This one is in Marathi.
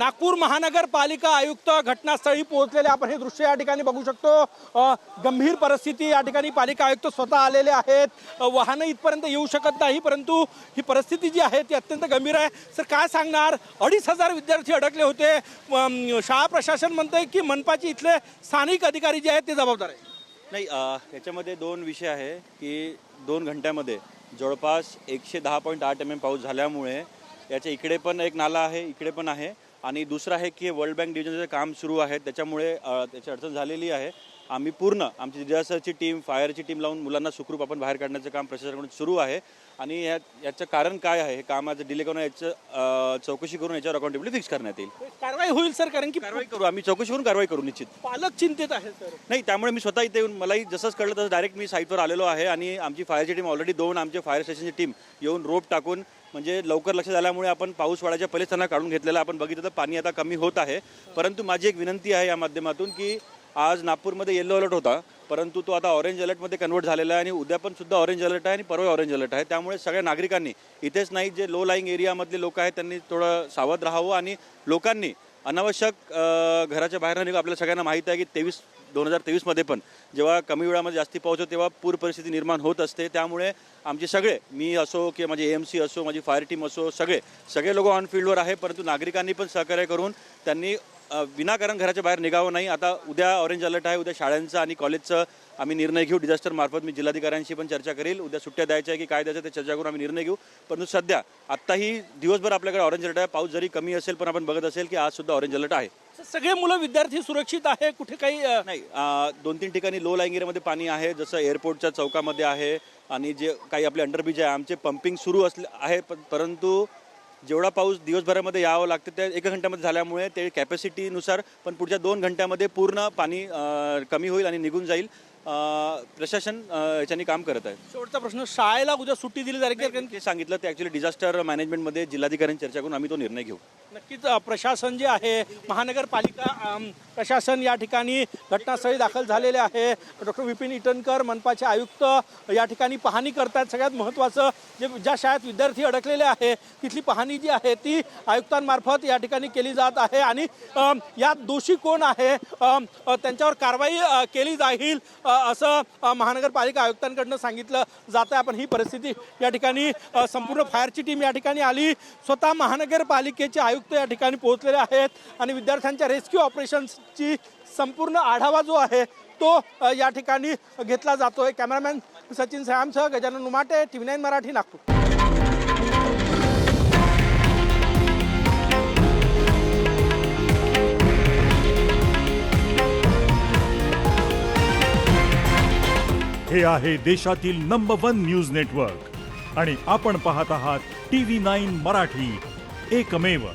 नागपूर महानगरपालिका आयुक्त घटनास्थळी पोहोचलेले आपण हे दृश्य या ठिकाणी बघू शकतो। गंभीर परिस्थिती या ठिकाणी पालिका आयुक्त स्वतः आलेले आहेत। वाहनं इथपर्यंत येऊ शकत नाही, परंतु ही परिस्थिती जी आहे ती अत्यंत गंभीर आहे। सर काय सांगणार? 2,500 विद्यार्थी अडकले होते। शाळा प्रशासन म्हणते की मनपाची इथले स्थानिक अधिकारी जे आहेत ते जबाबदार आहेत। नाही, याच्यामध्ये दोन विषय आहे की 2 घंट्यामध्ये जवळपास 110.8 mm पाऊस झाल्यामुळे याच्या इकडे पण एक नाला आहे, इकडे पण आहे, आणि दुसरं आहे की वर्ल्ड बँक डिव्हिजनचं काम सुरू आहे, त्याच्यामुळे त्याची अडचण झालेली आहे। आम्ही पूर्ण आमची डिझास्टरची टीम, फायरची टीम लावून मुलांना सुखरूप आपण बाहेर काढण्याचं काम प्रशासनाकडून सुरू आहे। आणि याचं कारण काय आहे, हे कामाचं डिले करून याचं चौकशी करून याच्यावर अकाउंटेबिलिटी फिक्स करण्यात येईल। कारवाई होईल सर, कारण की कारवाई करू, आम्ही चौकशी करून कारवाई करू निश्चित। पालक चिंतित आहे सर। नाही, त्यामुळे मी स्वतः इथे येऊन मलाही जसंच कळलं तसं डायरेक्ट मी साईटवर आलेलो आहे, आणि आमची फायरची टीम ऑलरेडी 2 आमचे फायर स्टेशनची टीम येऊन रोप टाकून, म्हणजे लवकर लक्षात आल्यामुळे आपण पाऊस वाढायच्या पहिलेच त्यांना काढून घेतलेलं आपण बघितलं तर पाणी आता कमी होत आहे। परंतु माझी एक विनंती आहे या माध्यमातून की आज नागपूरमध्ये येलो अलर्ट होता, परंतु तो आता ऑरेंज अलर्टमध्ये कन्वर्ट झालेला आहे, आणि उद्या पण सुद्धा ऑरेंज अलर्ट आहे आणि परवा ऑरेंज अलर्ट आहे। त्यामुळे सगळ्या नागरिकांनी, इथेच नाही जे लो लाईंग एरियामधले लोक आहेत त्यांनी थोडं सावध राहावं, आणि लोकांनी अनावश्यक घराच्या बाहेर न निघू। आपल्याला सगळ्यांना माहीत आहे की 2023मध्ये पण जेव्हा कमी वेळामध्ये जास्ती पाऊस होतो तेव्हा पूर परिस्थिती निर्माण होत असते। त्यामुळे आमचे सगळे, मी असो किंवा माझी AMC असो, माझी फायर टीम असो, सगळे लोक ऑन फील्डवर आहे, परंतु नागरिकांनी पण सहकार्य करून त्यांनी विनाकारण घराच्या बाहेर निघावं नाही। आता उद्या ऑरेंज अलर्ट आहे, उद्या शाळांचा आणि कॉलेजचं आम्ही निर्णय घेऊ डिझास्टर मार्फत। मी जिल्हाधिकाऱ्यांशी पण चर्चा करेल, उद्या सुट्ट्या द्यायच्या आहे की काय द्यायचं ते चर्चा करून आम्ही निर्णय घेऊ। परंतु सध्या आत्ताही दिवसभर आपल्याकडे ऑरेंज अलर्ट आहे, पाऊस जरी कमी असेल पण आपण बघत असेल की आज सुद्धा ऑरेंज अलर्ट आहे। सगळे मुलं विद्यार्थी सुरक्षित आहे, कुठे काही नाही, 2-3 ठिकाणी लो लाईंग एरियामध्ये पाणी आहे, जसं एअरपोर्टच्या चौकामध्ये आहे, आणि जे काही आपले अंडरब्रिज आहे आमचे पंपिंग सुरू आहे, परंतु जेवढा पाऊस दिवसभरामध्ये यावं लागतं त्या 1 घंट्यामध्ये झाल्यामुळे ते कॅपॅसिटीनुसार पण पुढच्या 2 घंट्यामध्ये पूर्ण पाणी कमी होईल आणि निघून जाईल। प्रशासन याच्यानी काम करत आहे। शेवटचा प्रश्न, शाळेला उद्या सुट्टी दिली जाईल कारण ते सांगितलं ते ॲक्च्युली डिझास्टर मॅनेजमेंटमध्ये जिल्हाधिकाऱ्यांची चर्चा करून आम्ही तो निर्णय घेऊ। नक्कीच प्रशासन जे आहे, महानगरपालिका प्रशासन या ठिकाणी घटनास्थळी दाखल झालेले आहे। डॉक्टर विपिन इटनकर मनपाचे आयुक्त या ठिकाणी पाहणी करतात। सगळ्यात महत्त्वाचं ज्या शाळेत विद्यार्थी अडकलेले आहे तिथली पाहणी जी आहे ती आयुक्तांमार्फत या ठिकाणी केली जात आहे, आणि यात दोषी कोण आहे त्यांच्यावर कारवाई केली जाईल असं महानगरपालिका आयुक्तांकडून सांगितलं जातं। आपण ही परिस्थिती या ठिकाणी संपूर्ण फायरची टीम या ठिकाणी आली, स्वतः महानगरपालिकेचे आयुक्त या ठिकाणी पोहोचलेले आहेत, आणि विद्यार्थ्यांच्या रेस्क्यू ऑपरेशन्सची संपूर्ण आढावा जो आहे तो या ठिकाणी घेतला जातोय। कॅमेरामॅन सचिन सयामसह गजानन उमाटे, TV9 मराठी, नागपूर। हे आहे देशातील नंबर 1 न्यूज नेटवर्क, आणि आपण पाहत आहात TV9 मराठी, एकमेव।